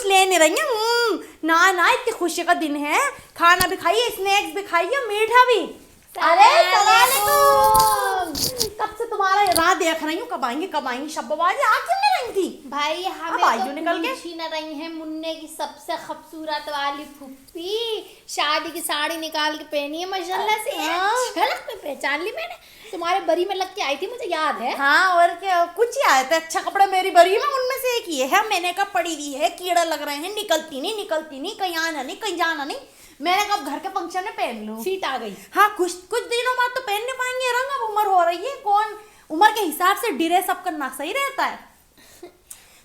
ले नहीं रही हैं। ना ना, इतनी खुशी का दिन है, खाना भी खाइए, स्नैक्स भी खाइए, मीठा भी। अरे कब से तुम्हारा राह देख रही हूँ, कब आएंगी शब्बवाजी, आ क्यों नहीं रही थी भाई? हमें तो निकल के पूछ ही न रही है। मुन्ने की सबसे खूबसूरत वाली फुप्पी शादी की साड़ी निकाल के पहनी है माशाल्लाह से, झलक में पहचान ली मैंने। तुम्हारे बरी में लग के आई थी, मुझे याद है। हाँ और क्या, कुछ ही आए थे अच्छा कपड़ा मेरी बरी में, उनमें से एक ये है। मैंने कहा पड़ी हुई है, कीड़ा लग रहे हैं, निकलती नहीं, कहीं आना नहीं, कहीं जाना नहीं। मैंने कब घर के फंक्शन में पहन लूं, सीट आ गई। हाँ कुछ दिनों बाद तो पहन नहीं पाएंगे रंग, अब उम्र हो रही है, कौन उम्र के हिसाब से ड्रेस सब करना सही रहता है।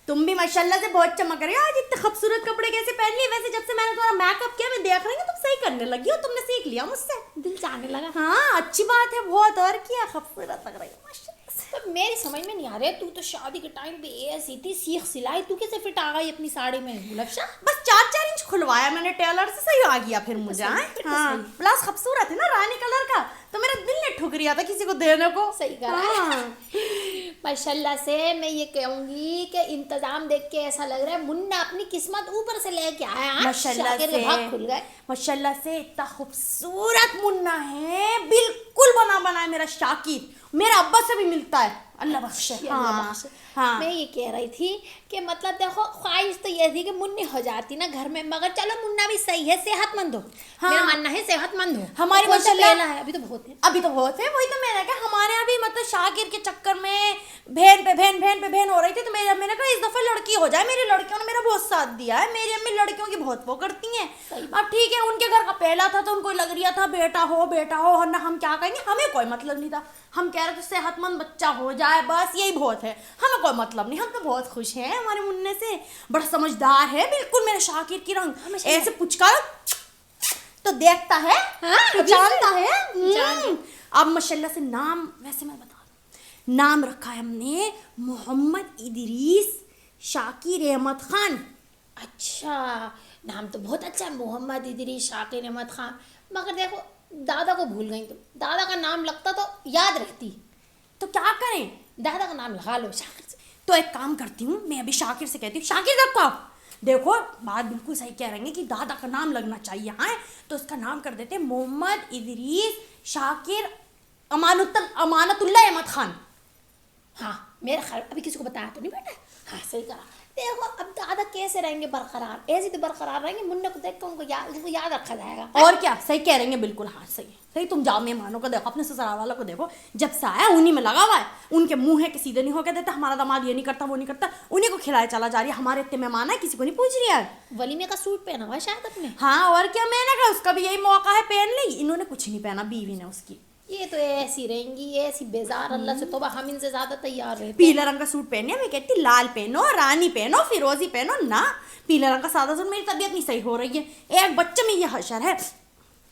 तुम भी माशाल्लाह से बहुत चमक रही हो आज, इतने खूबसूरत कपड़े कैसे पहन लिए? वैसे जब से मैंने तुम्हारा मेकअप किया मैं देख रही हूँ तुम सही करने लगी हो, तुमने सीख लिया मुझसे, दिल जाने लगा। हाँ अच्छी बात है बहुत, और क्या खूबसूरत लग रही हो माशाल्लाह। तो मेरी समझ में नहीं आ रहा है, तू तो शादी के टाइम पे ऐसी थी सीख सिलाई, तू कैसे फिट आ गई अपनी साड़ी में गुलफशा? बस 4 इंच खुलवाया मैंने टेलर से, सही आ गया फिर मुझे। हाँ प्लस खूबसूरत है ना, रानी कलर का, तो मेरा दिल ने ठुक रिया था किसी को देने को। सही कहा। माशाल्लाह से मैं ये कहूंगी कि इंतजाम देख के ऐसा लग रहा है मुन्ना अपनी किस्मत ऊपर से लेके आया। माशाल्लाह से भाग खुल गए। माशाल्लाह से इतना खूबसूरत मुन्ना है, बिल्कुल बना है मेरा शाकिर, मेरा अब्बा से भी मिलता है, अल्लाह बख्शे। हाँ मैं ये कह रही थी कि मतलब देखो ख्वाहिश तो ये थी कि मुन्नी हो जाती ना घर में, मगर चलो मुन्ना भी सही है, सेहतमंद हो। हाँ। मेरा मानना है सेहतमंद हो। हमारी माशाल्लाह है, अभी तो बहुत है, वही तो मैंने कहा, हमारे यहाँ भी मतलब शाकिर के चक्कर में बहन पे बहन हो रही थी, तो मैंने कहा इस दफा लड़की हो जाए। मेरी लड़कियों ने मेरा बहुत साथ दिया है, मेरी अम्मी लड़कियों की बहुत वो करती हैं। अब ठीक है, उनके घर का पहला था तो उनको लग रहा था बेटा हो वरना हम क्या कहेंगे, हमें कोई मतलब नहीं था, हम कह रहे थे सेहतमंद बच्चा हो जाए बस, यही बहुत है, हमें कोई मतलब नहीं। हम तो बहुत खुश हैं हमारे मुन्ने से, बड़ा समझदार है बिल्कुल मेरा शाकिर की रंग, ऐसे पुचकार तो देखता है, जानता है। अब माशाल्लाह से नाम वैसे मैं बता दूं, नाम रखा है हमने मोहम्मद इदरीस शाकिर अहमद खान। अच्छा, नाम तो बहुत अच्छा है, मोहम्मद इदरीस शाकिर अहमद खान। मगर देखो दादा को भूल गई तुम, दादा का नाम लगता तो याद रहती। तो क्या करें, दादा का नाम लगा लो शाकिर से। तो एक काम करती हूँ, मैं अभी शाकिर से कहती हूँ, शाकिर रखो, देखो बात बिल्कुल सही कह रहे हैं कि दादा का नाम लगना चाहिए। हाँ तो उसका नाम कर देते हैं मोहम्मद इदरीस शाकिर अमानतुल्लाह अहमद खान। हाँ मेरा ख्याल अभी किसी को बताया तो नहीं बेटा। हाँ सही कहा। देखो अब दादा कैसे रहेंगे बरकरार, ऐसे तो बरकरार रहेंगे, मुन्ने को देख के उनको याद रखा जाएगा। और क्या, सही कह रहे हैं बिल्कुल। हाँ सही तुम जाओ मेहमानों को देखो, अपने ससुराल वालों को देखो, जब से आया उन्हीं में लगा हुआ है, उनके मुंह है कि सीधे नहीं होके देता, हमारा दामाद ये नहीं करता वो नहीं करता, उन्हीं को खिलाए चला जा रही है। हमारे इतने मेहमान है, किसी को नहीं पूछ रही है। वलीमे का सूट पहना हुआ शायद अपने। हाँ और क्या, मैंने कहा उसका भी यही मौका है पहन ली, इन्होंने कुछ नहीं पहना, बीवी ने उसकी। ये तो ऐसी रहेंगी, ऐसी बेजार, अल्लाह से तौबा, हम इनसे ज्यादा तैयार रहते। पीला रंग का सूट पहने, मैं कहती लाल पहनो, रानी पहनो, फिरोजी पहनो ना, पीला रंग का सादा सूट। मेरी तबीयत नहीं सही हो रही है, एक बच्चे में ये हशर है,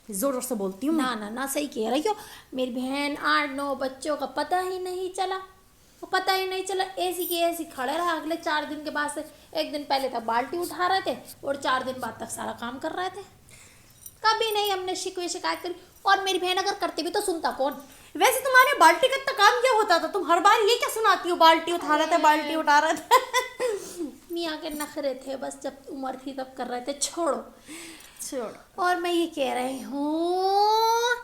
जोर से बोलती हूँ। ना सही कह रही हो। मेरी बहन 8-9 बच्चों का पता ही नहीं चला, ऐसी की ऐसी खड़े रहा। अगले 4 दिन के बाद से, एक दिन पहले तक बाल्टी उठा रहे थे और 4 दिन बाद तक सारा काम कर रहे थे। कभी नहीं हमने शिकवे शिकायत करी, और मेरी बहन अगर करती भी तो सुनता कौन। वैसे तुम्हारे बाल्टी का इतना काम क्या होता था, तुम हर बार ये क्या सुनाती हो, बाल्टी उठा रहे थे बाल्टी उठा रहे थे। मियाँ के नखरे थे, बस जब उम्र थी तब कर रहे थे, छोड़ो। और मैं ये कह रही हूँ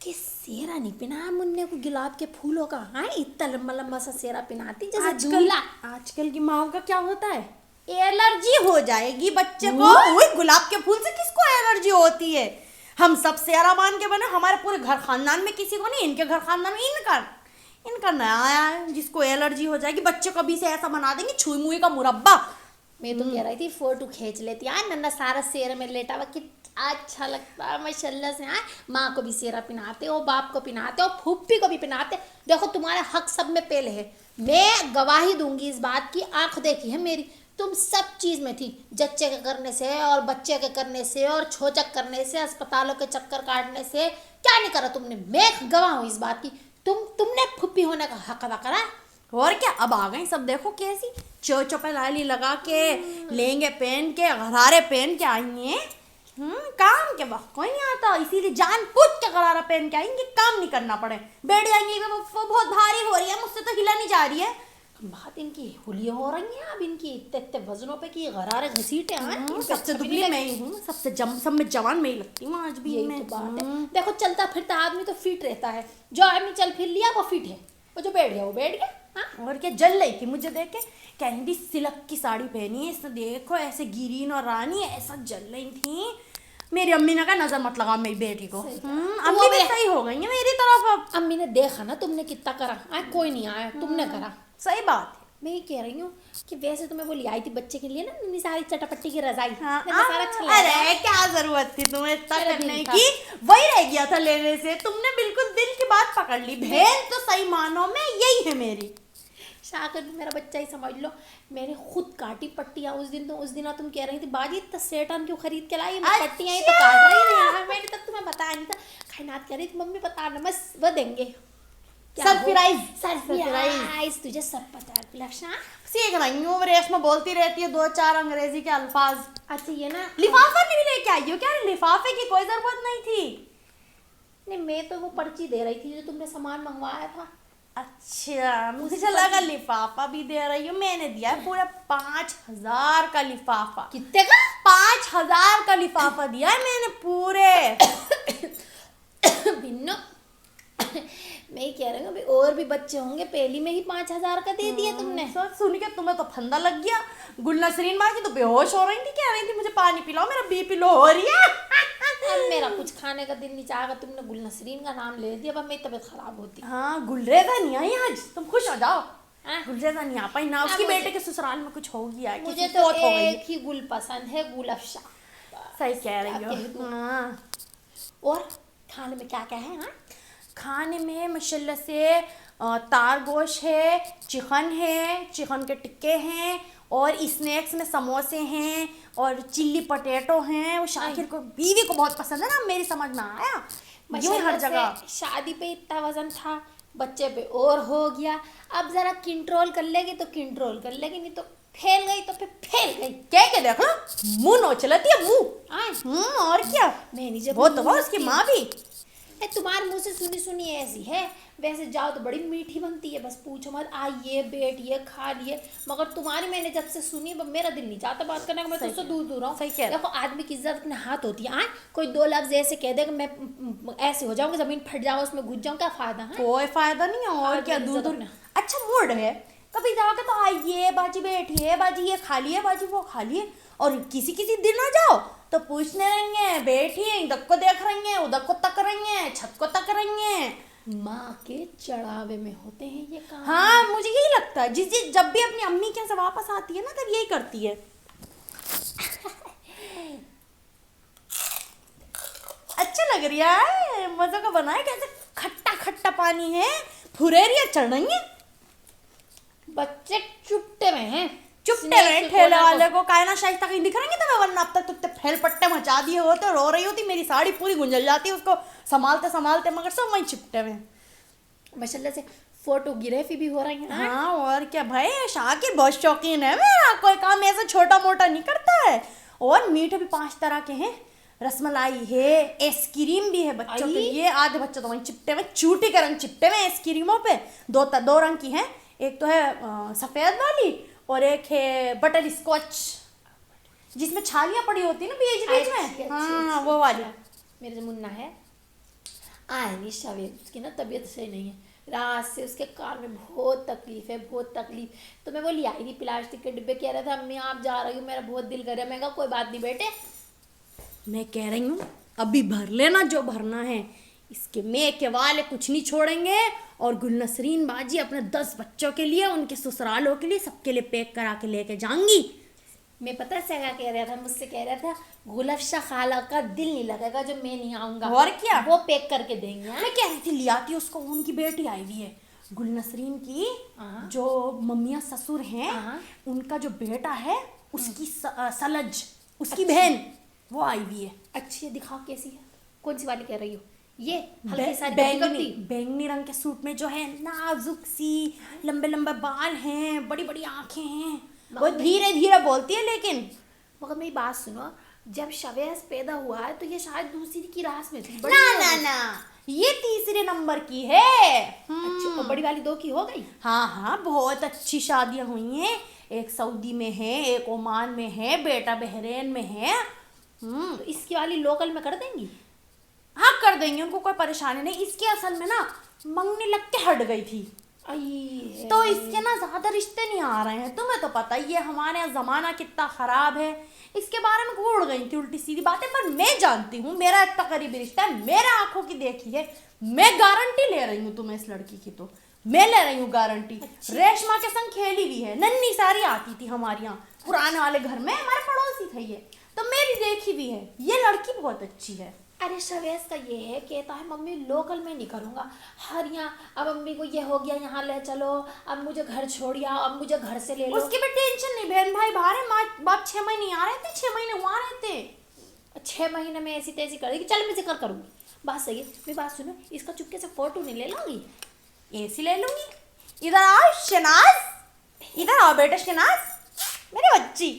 कि सेरा नहीं पहना मुन्ने को गुलाब के फूलों का। हाँ इतना लंबा सा सेरा पहनाती जैसे दूल्हा। आजकल की माओ का क्या होता है, एलर्जी हो जाएगी बच्चे को। गुलाब के फूल से किसको एलर्जी होती है, हम सब सेरा मान के बने, हमारे पूरे घर खानदान में किसी को नहीं, इनके घर खानदान में इनका नया आया है जिसको एलर्जी हो जाएगी। बच्चे को भी से ऐसा बना देंगे छुई मुई का मुरब्बा। मैं तो कह रही थी फोटो खींच लेती यार, नन्ना सारा सेर में लेटा हुआ कितना अच्छा लगता है माशाल्लाह से। हाँ माँ को भी सेरा पिनाते हो, बाप को पिनाते हो, फूफी को भी पिनाते। देखो तुम्हारा हक सब में पहले है, मैं गवाही दूंगी इस बात की, आंख देखी है मेरी, तुम सब चीज़ में थी, जच्चे के करने से और बच्चे के करने से और छोचक करने से, अस्पतालों के चक्कर काटने से, क्या नहीं करा तुमने। मैं गवाह हूँ इस बात की, तुमने फुप्पी होने का हक अदा करा। और क्या, अब आ गई सब देखो कैसी चोपे लाली लगा के, लेंगे पहन के, गरारे पहन के आई हैं। काम के वक्त कोई नहीं आता, इसीलिए जान पूछ के गरारा पहन के आएंगे, काम नहीं करना पड़े। बैठ जाएंगी वो बहुत भारी हो रही है, मुझसे तो हिला नहीं जा रही है, बात इनकी हुलिया हो रही है अब, इनकी इतने इतने वजनों पे की गरारे घसीटे हैं। सबसे दुबली मैं ही हूँ, सब में जवान मैं ही लगती हूँ आज भी। यही मैं तो बात है। देखो चलता फिरता आदमी तो फिट रहता है, जो आदमी चल फिर लिया वो फिट है, वो जो बैठ गया वो बैठ गया। हाँ? और क्या, जल रही थी मुझे देख के, कहती सिल्क की साड़ी पहनी है इसने, देखो ऐसे गिरीन और रानी ऐसा जल रही थी। मेरी अम्मी ने कहा नजर मत लगाओ मेरी बेटी को। अम्मी भी सही हो गई है मेरी तरफ अब। अम्मी ने देखा ना तुमने कितना करा, कोई नहीं आया, तुमने करा। सही बात है। मैं ये कह रही हूँ कि वैसे तो मैं वो ले आई थी बच्चे के लिए ना नन्ही सारी चटापट्टी की रजाई। हाँ, मैंने सारा अच्छा लगा। अरे क्या जरूरत थी तुम्हें इतना मेरा करने दिल था। की, वही रह गया था लेने से। तुमने बिल्कुल दिल की बात पकड़ ली। बहन तो सही मानो में यही है मेरी। शाकर भी मेरा बच्चा ही समझ लो, मैंने खुद काटी पट्टियाँ उस दिन। तो उस दिन तुम कह रही थी बाजी इतना सेटन क्यों खरीद के लाई, मैं पट्टियाँ ही तो काट रही थी यहाँ। मैंने तब तुम्हें बताया नहीं था, खैनात कह रही थी मम्मी बताना बस वो देंगे सरप्राइज, तुझे सब पता है लक्षणा। सीख रही हूँ, रेश में बोलती रहती है 2-4 अंग्रेजी के अल्फाज। अच्छा ये ना लिफाफा नहीं लेके आई हो क्या? लिफाफे की कोई जरूरत नहीं थी। नहीं मैं तो वो पर्ची दे रही थी जो तुमने सामान मंगवाया था। अच्छा, मुझे लगा लिफाफा भी दे रही हो। मैंने दिया है पूरा 5000 का लिफाफा। कितने का? 5000 का लिफाफा दिया है मैंने पूरे। भिन्नो मैं ही कह रही हूँ और भी बच्चे होंगे, पहली में ही 5000 का दे दिया तुमने। सोच सुन के तुम्हें तो फंदा लग गया। गुलनसरीन माँ की तो बेहोश हो रही थी, कह रही थी मुझे पानी पिलाओ, मेरा बीपी लो हो रही है। अब मेरा कुछ खाने का दिल नहीं चाहेगा, तुमने गुलनसरीन का नाम ले दिया, अब मेरी तबीयत खराब होती। हाँ, गुलरेजा नहीं आई आज, तुम खुश हो जाओ। हाँ? गुलरेजा नहीं आ पाई ना, उसकी बेटे के ससुराल में कुछ हो गया है, मुझे किसी तो फौत हो गई है। एक ही गुल पसंद है, गुल अफशा। सही कह रही क्या कह दूँ? हो। हाँ। और खाने में क्या क्या है? हाँ खाने में माशाल्लाह से तार गोश्त है, चिकन है, चिकन के टिक्के हैं, और स्नैक्स में समोसे हैं और चिल्ली पटेटो हैं। वो शाकिर को, बीवी को बहुत पसंद है ना, मेरी समझ में आया। यूं हर जगह शादी पे इतना वजन था, बच्चे पे और हो गया। अब जरा कंट्रोल कर लेगी तो कंट्रोल कर लेगी, नहीं तो फैल गई तो फिर फैल गई। क्या क्या देख लो, मुंह नोच लेती है मुंह। और क्या, मैंने जब वो तो वो उसकी माँ भी। तुम्हारे मुंह से सुनी सुनी ऐसी है, वैसे जाओ तो बड़ी मीठी बनती है, बस पूछो मत, आइए बैठिए खा लिए। मगर तुम्हारी मैंने जब से सुनी मेरा दिल नहीं चाहता बात करने का, मैं तुझसे दूर दूर रहूं। देखो आदमी की इज्जत अपने हाथ होती है। कोई 2 लफ्ज ऐसे कह दे कि मैं ऐसे हो जाऊंगी, जमीन फट जाओ उसमें घुस जाऊं, क्या फायदा है? कोई फायदा नहीं है। और क्या, दूर दूर। अच्छा मूड है, कभी जाओगे तो आइए बाजी बैठिए, बाजी ये खा लिए, बाजी वो खा लिए। और किसी किसी दिन आ जाओ तो पूछने रहेंगे, बैठिए इधर को देख रही हैं, उधर को तक रही हैं, छत को तक रही हैं। माँ के चढ़ावे में होते हैं ये काम। हाँ, मुझे यही लगता है। जिस जब भी अपनी अम्मी के यहाँ से वापस आती है ना, तब यही करती है। अच्छा लग रहा है, मजा का बना है। कैसे खट्टा खट्टा पानी है, फुरेरिया चढ़ रही है। बच्चे चुपटे में हैं, चुपटे में। ठेले वाले को कायना शाइस्ता कहीं दिख रही तुम्हें? वरना अब तक तुझे फैल पट्टे मचा दिए होते और रो रही होती, मेरी साड़ी पूरी गुंजल जाती है उसको संभालते संभालते, मगर सब वहीं चिपटे में। माशाल्लाह से फोटोग्राफी भी हो रही है। हाँ और क्या भाई, शाकिर बहुत शौकीन है मेरा, कोई काम ऐसा छोटा मोटा नहीं करता है। और मीठे भी 5 तरह के हैं, रसमलाई है, आइसक्रीम भी है बच्चों के लिए। आधे बच्चे तो वहीं चिपटे में, चूटी का रंग चिपटे में आइसक्रीमों पे। 2 रंग की हैं, एक तो है सफेद वाली और एक है बटर स्कॉच, जिसमें छालियां पड़ी होती है ना बीच बीच में। हाँ वो वाली। मेरे जो मुन्ना है आयनी शवेद, उसकी ना तबीयत सही नहीं है, रात से उसके कान में बहुत तकलीफ है, बहुत तकलीफ। तो मैं वो ले आई थी प्लास्टिक के डिब्बे, कह रहा था अम्मी आप जा रही हूँ, मेरा बहुत दिल कर रहा है। मैं कहा कोई बात नहीं बेटे, मैं कह रही हूँ अभी भर लेना जो भरना है, इसके मेके वाले कुछ नहीं छोड़ेंगे। और गुलनसरीन बाजी अपने 10 बच्चों के लिए, उनके ससुरालों के लिए, सबके लिए पैक करा के लेके जाऊंगी। मैं पता से क्या कह रहा था, मुझसे कह रहा था गुलफशा खाला का दिल नहीं लगेगा जो मैं नहीं आऊंगा। और क्या, वो पैक करके देंगे। मैं कह रही थी ले आती उसको, उनकी बेटी आई हुई है गुलनसरीन की, जो मम्मियाँ ससुर हैं, उनका जो बेटा है उसकी सलज, उसकी बहन, वो आई हुई है। अच्छी है, दिखाओ कैसी है, कौन सी वाली कह रही हो? ये बैंगनी रंग के सूट में जो है, नाजुक सी, लंबे लंबे बाल हैं, बड़ी बड़ी आंखें हैं, वो धीरे धीरे बोलती है लेकिन। मगर मेरी बात सुनो, जब शवेस पैदा हुआ है तो ये शायद दूसरी की रास में थी। ना ना ना, ये तीसरे नंबर की है। अच्छा, और बड़ी वाली 2 की हो गई? हाँ हाँ, बहुत अच्छी शादियां हुई हैं। एक सऊदी में है, एक ओमान में है, बेटा बहरेन में है। तो इसकी वाली लोकल में कर देंगी? हाँ कर देंगे, उनको कोई परेशानी नहीं। इसकी असल में ना मंगनी लग के हट गई थी, तो इसके ना ज्यादा रिश्ते नहीं आ रहे हैं। तुम्हें तो पता ही है हमारे यहाँ जमाना कितना खराब है। इसके बारे में घूर गई थी उल्टी सीधी बातें, पर मैं जानती हूँ मेरा इतना करीबी रिश्ता है, मेरे आंखों की देखी है। मैं गारंटी ले रही हूँ तुम्हें इस लड़की की, तो मैं ले रही हूँ गारंटी। रेशमा के संग खेली भी है, नन्ही सारी आती थी हमारे यहाँ पुराने वाले घर में, हमारे पड़ोसी थे ये, तो मेरी देखी भी है। ये लड़की बहुत अच्छी है। अरे शवेस का ये है, कहता है मम्मी लोकल में नहीं करूँगा, हर यहाँ अब मम्मी को ये हो गया, यहाँ ले चलो, अब मुझे घर छोड़िया, अब मुझे घर से ले लो। उसकी भी टेंशन नहीं, बहन भाई बाहर है, माँ बाप 6 महीने आ रहे थे, 6 महीने वहाँ रहते। 6 महीने में ऐसी तैसी कर देगी। चल मैं जिक्र करूँगी, बात सही है। मेरी बात सुनो, इसका चुपके से फोटो नहीं ले लूँगी? ऐसी ले लूंगी। इधर आओ शनाज, इधर आओ बेटा शनाज, मेरी बच्ची,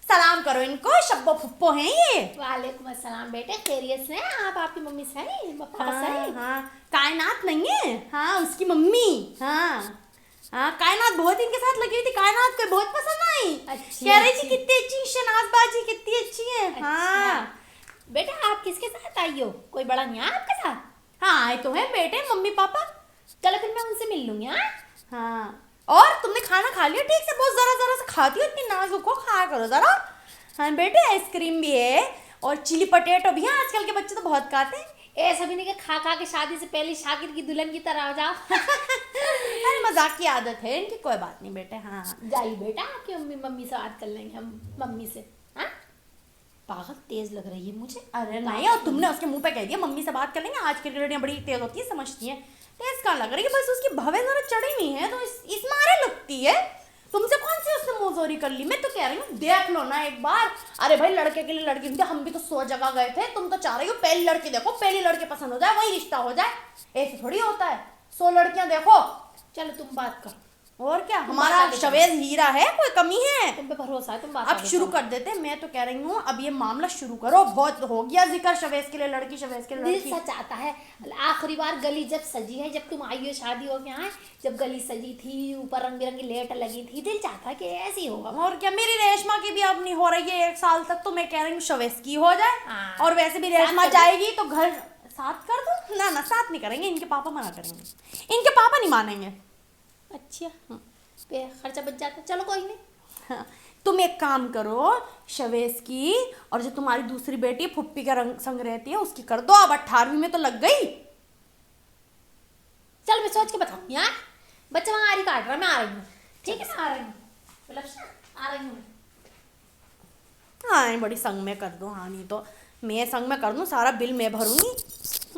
सलाम करो इनको, शब्बो फुप्पो हैं ये। वालेकुम अस्सलाम बेटे, खैरियत से हैं आप? आपकी मम्मी सही, पापा हाँ सही? हाँ, कायनात नहीं है, हाँ उसकी मम्मी। हाँ हाँ, कायनात बहुत इनके साथ लगी हुई थी, कायनात को बहुत पसंद आई। अच्छी, कह रही थी अच्छी। कितनी अच्छी शनाज बाजी, कितनी अच्छी है। हाँ बेटा आप किसके साथ आई हो? कोई बड़ा नहीं आया आपके साथ? हाँ, आए तो है बेटे मम्मी पापा। चलो फिर मैं उनसे मिल लूंगी। हाँ हाँ, और तुमने खाना खा लिया ठीक से? बहुत जरा जरा से खाती हो, इतनी नाजुक हो, खाया करो जरा। हाँ बेटे, आइसक्रीम भी है और चिली पटेटो भी है, आजकल के बच्चे तो बहुत खाते हैं। ऐसा भी नहीं कि खा खा के शादी से पहले शाकिर की दुल्हन की तरह हो जाओ। अरे मजाक की आदत है इनकी, कोई बात नहीं बेटे। हाँ जाइए बेटा, आपकी मम्मी से बात कर लेंगे हम, मम्मी से। हाँ पागल तेज लग रही है मुझे। अरे नहीं, और तुमने उसके मुंह पे कह दिया मम्मी से बात कर लेंगे। आज की लड़कियां बड़ी तेज होती है, समझती हैं। तेज कहाँ लग रही है, बस उसकी भवें जरा चढ़ी हुई है, तो इस मारे लगती है। तुमसे कौन सी उसने मोजोरी कर ली? मैं तो कह रही हूँ देख लो ना एक बार। अरे भाई लड़के के लिए लड़की ढूंढते, हम भी तो 100 जगह गए थे। तुम तो चाह रही हो पहली लड़की देखो, पहली लड़की पसंद हो जाए वही रिश्ता हो जाए। ऐसे थोड़ी होता है, 100 लड़कियां देखो। चलो तुम बात करो। और क्या, बात हमारा आगे शवेज हीरा है, कोई कमी है? तुम पे भरोसा है, तुम बात अब आगे शुरू करो। कर देते। मैं तो कह रही हूँ अब ये मामला शुरू करो, बहुत हो गया जिक्र शवेज के लिए लड़की, शवेज के लिए दिल लड़की। सच आता है। आखिरी बार गली जब सजी है, जब तुम आई हो शादी हो गया है, जब गली सजी थी, ऊपर रंग बिरंगी लेट लगी थी, दिल चाहता है कि ऐसी होगा। और क्या, मेरी रेशमा की भी अब नहीं हो रही है 1 साल तक, तो मैं कह रही हूँ शवेज की हो जाए। हाँ। और वैसे भी रेशमा साथ कर दो। जाएगी तो घर साथ कर दो। ना ना, साथ नहीं करेंगे, इनके पापा मना करेंगे, इनके पापा नहीं मानेंगे। अच्छा पे खर्चा बच जाता है। चलो कोई नहीं। हाँ, तुम एक काम करो, शवेज की और जो तुम्हारी दूसरी बेटी फुप्पी का रंग संग रहती है उसकी कर दो। अब 18वीं में तो लग गई। चल मैं सोच के बताऊँ यार। बच्चा वहाँ आरी काट रहा है, मैं आ रही हूँ। ठीक है, मैं आ रही हूँ। आ रही हूँ। हाँ बड़ी संग में कर दो। हाँ नहीं तो मैं संग में कर दूँ, सारा बिल मैं भरूंगी।